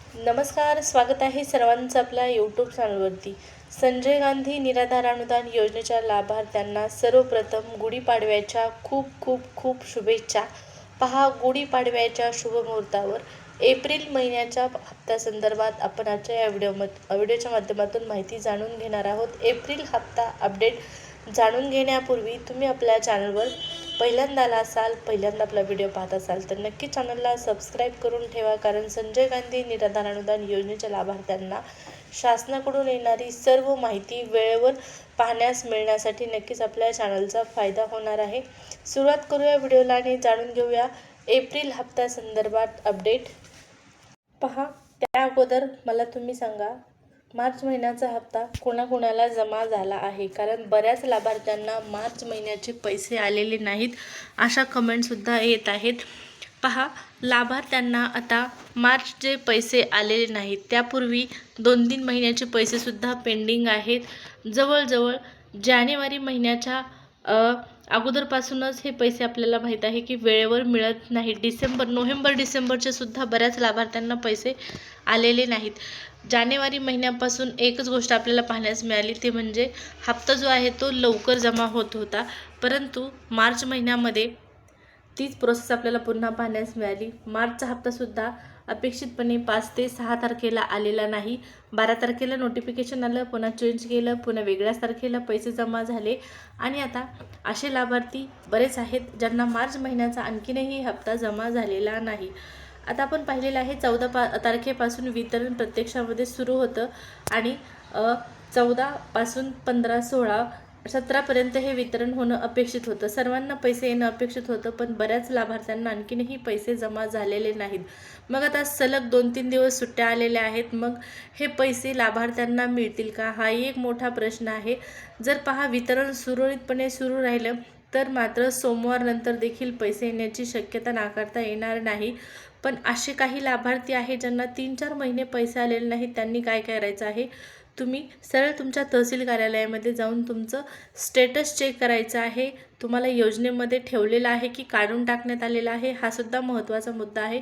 नमस्कार, स्वागत आहे सर्वांचं आपल्या यूट्यूब चॅनलवरती. संजय गांधी निराधार अनुदान योजनेच्या लाभार्थ्यांना सर्वप्रथम गुढीपाडव्याच्या खूप खूप खूप शुभेच्छा. पहा, गुढीपाडव्याच्या शुभमुहूर्तावर एप्रिल महिन्याच्या हप्त्यासंदर्भात आपण आजच्या या व्हिडिओच्या माध्यमातून माहिती जाणून घेणार आहोत. एप्रिल हप्ता अपडेट जाणून घेण्यापूर्वी तुम्ही आपल्या चॅनलवर पहिल्यांदा आला असाल, पहिल्यांदा आपला व्हिडिओ पाहत असाल तर नक्की चॅनलला सबस्क्राईब करून ठेवा, कारण संजय गांधी निराधार अनुदान योजनेच्या लाभार्थ्यांना शासनाकडून येणारी सर्व माहिती वेळेवर पाहण्यास मिळण्यासाठी नक्कीच आपल्या चॅनलचा फायदा होणार आहे. सुरुवात करूया व्हिडिओला आणि जाणून घेऊया एप्रिल हप्त्यासंदर्भात अपडेट. पहा, त्या अगोदर मला तुम्ही सांगा, मार्च महिन्याचा हप्ता कोणाकोणाला जमा झाला आहे, कारण बऱ्याच लाभार्थ्यांना मार्च महिन्याचे पैसे आलेले नाहीत अशा कमेंटसुद्धा येत आहेत. पहा, लाभार्थ्यांना आता मार्चचे पैसे आलेले नाहीत, त्यापूर्वी 2-3 महिन्याचे पैसेसुद्धा पेंडिंग आहेत. जवळजवळ जानेवारी महिन्याच्या अगोदरपासूनच हे पैसे आपल्याला माहीत आहे की वेळेवर मिळत नाही. नोव्हेंबर डिसेंबरचे सुद्धा बऱ्याच लाभार्थ्यांना पैसे आलेले नाहीत. जानेवारी महिन्यापासून एकच गोष्ट आपल्याला पाहण्यास मिळाली, ते म्हणजे हप्ता जो आहे तो लवकर जमा होत होता, परंतु मार्च महिन्यामध्ये तीच प्रोसेस आपल्याला पुन्हा पाहण्यास मिळाली. मार्चचा हप्तासुद्धा अपेक्षितपणे 5 ते 6 तारखेला आलेला नाही. 12 तारखेला नोटिफिकेशन आलं, पुन्हा चेंज केलं, पुन्हा वेगळ्याच तारखेला पैसे जमा झाले आणि आता असे लाभार्थी बरेच आहेत ज्यांना मार्च महिन्याचा आणखीनही हप्ता जमा झालेला नाही. आता आपण पाहिलेलं आहे 14 तारखेपासून वितरण प्रत्यक्षामध्ये सुरू होतं आणि 14 पासून 15, 16, 17पर्यंत हे वितरण होणं अपेक्षित होतं. सर्वांना पैसे येणं अपेक्षित होतं, पण बऱ्याच लाभार्थ्यांना आणखीनही पैसे जमा झालेले नाहीत. मग आता सलग 2-3 दिवस सुट्ट्या आलेल्या आहेत. मग हे पैसे लाभार्थ्यांना मिळतील का, हाही एक मोठा प्रश्न आहे. जर पहा, वितरण सुरळीतपणे सुरू राहिलं तर मात्र सोमवारनंतर देखील पैसे येण्याची शक्यता नाकारता येणार नाही. पण असे काही लाभार्थी आहेत ज्यांना 3-4 महिने पैसे आलेले नाहीत. त्यांनी काय करायचं आहे, तुम्ही सरळ तुमच्या तहसील कार्यालयामध्ये जाऊन तुमचं स्टेटस चेक करायचं आहे. तुम्हाला योजनेमध्ये ठेवलेलं आहे की काढून टाकण्यात आलेला आहे, हा सुद्धा महत्त्वाचा मुद्दा आहे.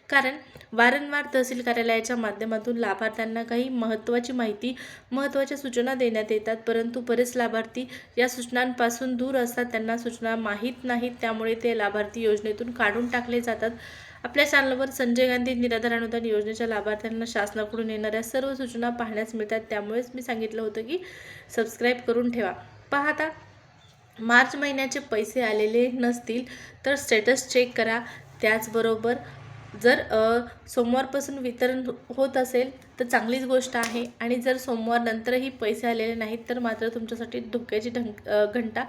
कारण वारंवार तहसील कार्यालयाच्या माध्यमातून लाभार्थ्यांना काही महत्त्वाची माहिती, महत्त्वाच्या सूचना देण्यात येतात, परंतु बरेच लाभार्थी या सूचनांपासून दूर असतात, त्यांना सूचना माहीत नाहीत, त्यामुळे ते लाभार्थी योजनेतून काढून टाकले जातात. आपल्या चॅनलवर संजय गांधी निराधार अनुदान योजनेच्या लाभार्थ्यांना शासनाकडून येणाऱ्या सर्व सूचना पाहण्यास मिळतात, त्यामुळेच मी सांगितलं होतं की सबस्क्राईब करून ठेवा. पहा, आता मार्च महिन्याचे पैसे आलेले नसतील तर स्टेटस चेक करा. त्याचबरोबर जर सोमवारपासून वितरण होत असेल तर चांगलीच गोष्ट आहे, आणि जर सोमवारनंतरही पैसे आलेले नाहीत तर मात्र तुमच्यासाठी धोक्याची घंटा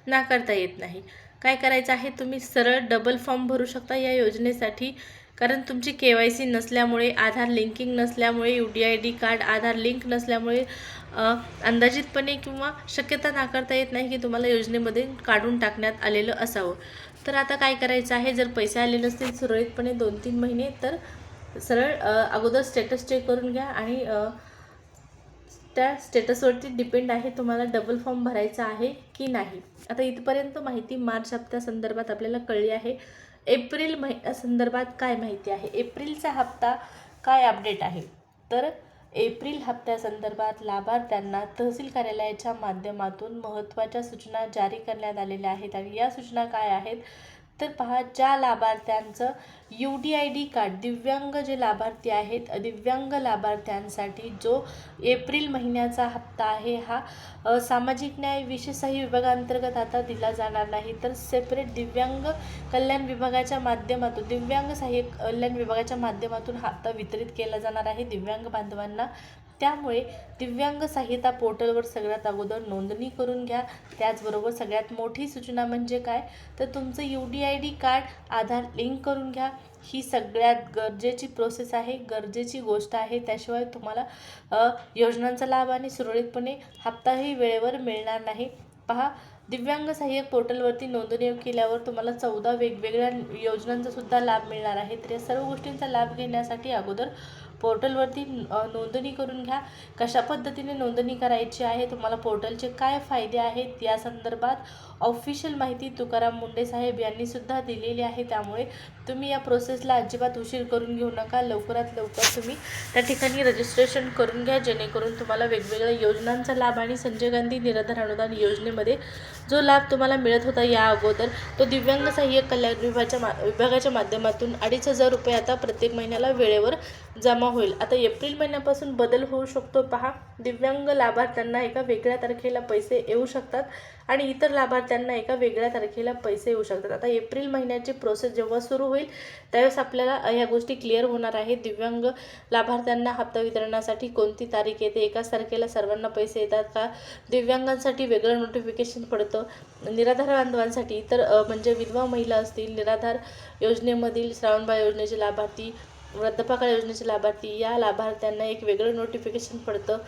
नाकारता येत नाही. काय करायचं आहे, तुम्ही सरळ डबल फॉर्म भरू शकता या योजनेसाठी, कारण तुमची KYC नसल्यामुळे, आधार लिंकिंग नसल्यामुळे, UDID कार्ड आधार लिंक नसल्यामुळे अंदाजितपणे किंवा शक्यता नाकारता येत नाही की तुम्हाला योजनेमध्ये काढून टाकण्यात आलेलं असावं. तर आता काय करायचं आहे, जर पैसे आले नसतील सुरळीतपणे 2-3 महिने तर सरळ अगोदर स्टेटस चेक करून घ्या, आणि त्या स्टेटसवरती डिपेंड आहे तुम्हाला डबल फॉर्म भरायचा आहे की नाही. आता इथपर्यंत माहिती मार्च हप्त्यासंदर्भात आपल्याला कळली आहे. एप्रिल महिन्यासंदर्भात काय माहिती आहे, एप्रिलचा हप्ता काय अपडेट आहे, तर एप्रिल हप्त्यासंदर्भात लाभार्थ्यांना तहसील कार्यालयाच्या माध्यमातून महत्त्वाच्या सूचना जारी करण्यात आलेल्या आहेत. आणि या सूचना काय आहेत, तर पहा, ज्या लाभार्थ्यांचं UDID कार्ड, दिव्यांग जे लाभार्थी आहेत, दिव्यांग लाभार्थ्यांसाठी जो एप्रिल महिन्याचा हप्ता आहे हा सामाजिक न्याय विशेषही विभागांतर्गत आता दिला जाणार नाही, तर सेपरेट दिव्यांग कल्याण विभागाच्या माध्यमातून, दिव्यांग सहाय्यक कल्याण विभागाच्या माध्यमातून हप्ता वितरित केला जाणार आहे दिव्यांग बांधवांना. त्यामुळे दिव्यांग सहाय्यता पोर्टलवर सगळ्यात अगोदर नोंदणी करून घ्या. त्याचबरोबर सगळ्यात मोठी सूचना म्हणजे काय, तर तुमचं UDID कार्ड आधार लिंक करून घ्या. ही सगळ्यात गरजेची प्रोसेस आहे, गरजेची गोष्ट आहे. त्याशिवाय तुम्हाला योजनांचा लाभ आणि सुरळीतपणे हप्ताही वेळेवर मिळणार नाही. पहा, दिव्यांग सहाय्यक पोर्टलवरती नोंदणी केल्यावर तुम्हाला 14 वेगवेगळ्या योजनांचा सुद्धा लाभ मिळणार आहे. तर या सर्व गोष्टींचा लाभ घेण्यासाठी अगोदर पोर्टलवरती नोंदणी करून घ्या. कशा पद्धतीने नोंदणी करायची आहे, तुम्हाला पोर्टलचे काय फायदे आहेत या संदर्भात ऑफिशियल माहिती तुकाराम मुंढे साहेब यांनी सुद्धा दिलेली आहे. त्यामुळे तुम्ही या प्रोसेसला अजिबात उशीर करून घेऊ नका. लवकरात लवकर तुम्ही त्या ठिकाणी रजिस्ट्रेशन करून घ्या, जेणेकरून तुम्हाला वेगवेगळ्या योजनांचा लाभ आणि संजय गांधी निराधार अनुदान योजनेमध्ये जो लाभ तुम्हाला मिळत होता या अगोदर, तो दिव्यांग सहाय्यक कल्याण विभागाच्या माध्यमातून 2,500 रुपये आता प्रत्येक महिन्याला वेळेवर जमा होईल. आता एप्रिल महिन्यापासून बदल होऊ शकतो. पहा, दिव्यांग लाभार्थ्यांना एका वेगळ्या तारखेला पैसे येऊ शकतात आणि इतर लाभार्थ्यांना एका वेगळ्या तारखेला पैसे येऊ शकतात. आता एप्रिल महिन्याची प्रोसेस जेव्हा सुरू होईल त्यावेळेस आपल्याला ह्या गोष्टी क्लिअर होणार आहेत. दिव्यांग लाभार्थ्यांना हप्ता वितरणासाठी कोणती तारीख येते, एकाच तारखेला सर्वांना पैसे येतात का, दिव्यांगांसाठी वेगळं नोटिफिकेशन पडतं, निराधार बांधवांसाठी तर म्हणजे विधवा महिला असतील, निराधार योजनेमधील श्रावणबाळ योजनेचे लाभार्थी, वृद्धपकाळ योजनेचे लाभार्थी, या लाभार्थ्यांना एक वेगळं नोटिफिकेशन पडतं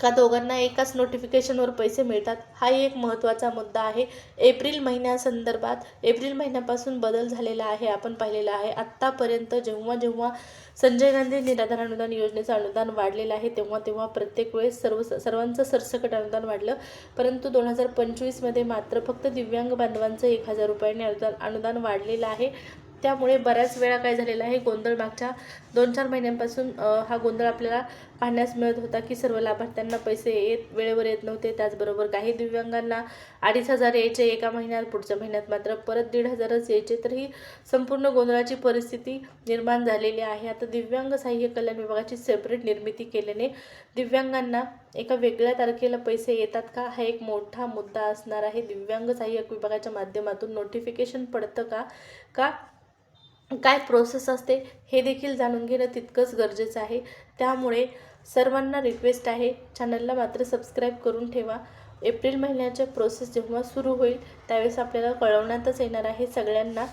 का दोघांना एकाच नोटिफिकेशनवर पैसे मिळतात, हाही एक महत्त्वाचा मुद्दा आहे. एप्रिल महिन्यासंदर्भात एप्रिल महिन्यापासून बदल झालेला आहे, आपण पाहिलेला आहे. आत्तापर्यंत जेव्हा जेव्हा संजय गांधी निराधार अनुदान योजनेचं अनुदान वाढलेलं आहे तेव्हा प्रत्येक वेळेस सर्वांचं सरसकट अनुदान वाढलं, परंतु 2025मध्ये मात्र फक्त दिव्यांग बांधवांचं 1,000 रुपयांनी अनुदान वाढलेलं आहे. त्यामुळे बऱ्याच वेळा काय झालेलं आहे, गोंधळ मागच्या 2-4 महिन्यांपासून हा गोंधळ आपल्याला पाहण्यास मिळत होता की सर्व लाभार्थ्यांना पैसे वेळेवर येत नव्हते. त्याचबरोबर काही दिव्यांगांना 2,500 यायचे एका महिन्यात, पुढच्या महिन्यात मात्र परत 1,500च यायचे. तर ही संपूर्ण गोंधळाची परिस्थिती निर्माण झालेली आहे. आता दिव्यांग सहाय्यक कल्याण विभागाची सेपरेट निर्मिती केल्याने दिव्यांगांना एका वेगळ्या तारखेला पैसे येतात का, हा एक मोठा मुद्दा असणार आहे. दिव्यांग सहाय्यक विभागाच्या माध्यमातून नोटिफिकेशन पडतं का काय प्रोसेस असते हे देखील जाणून घेणं तितकंच गरजेचं आहे. त्यामुळे सर्वांना रिक्वेस्ट आहे, चॅनलला मात्र सबस्क्राईब करून ठेवा. एप्रिल महिन्याच्या प्रोसेस जेव्हा सुरू होईल त्यावेळेस आपल्याला कळवण्यातच येणार आहे सगळ्यांना.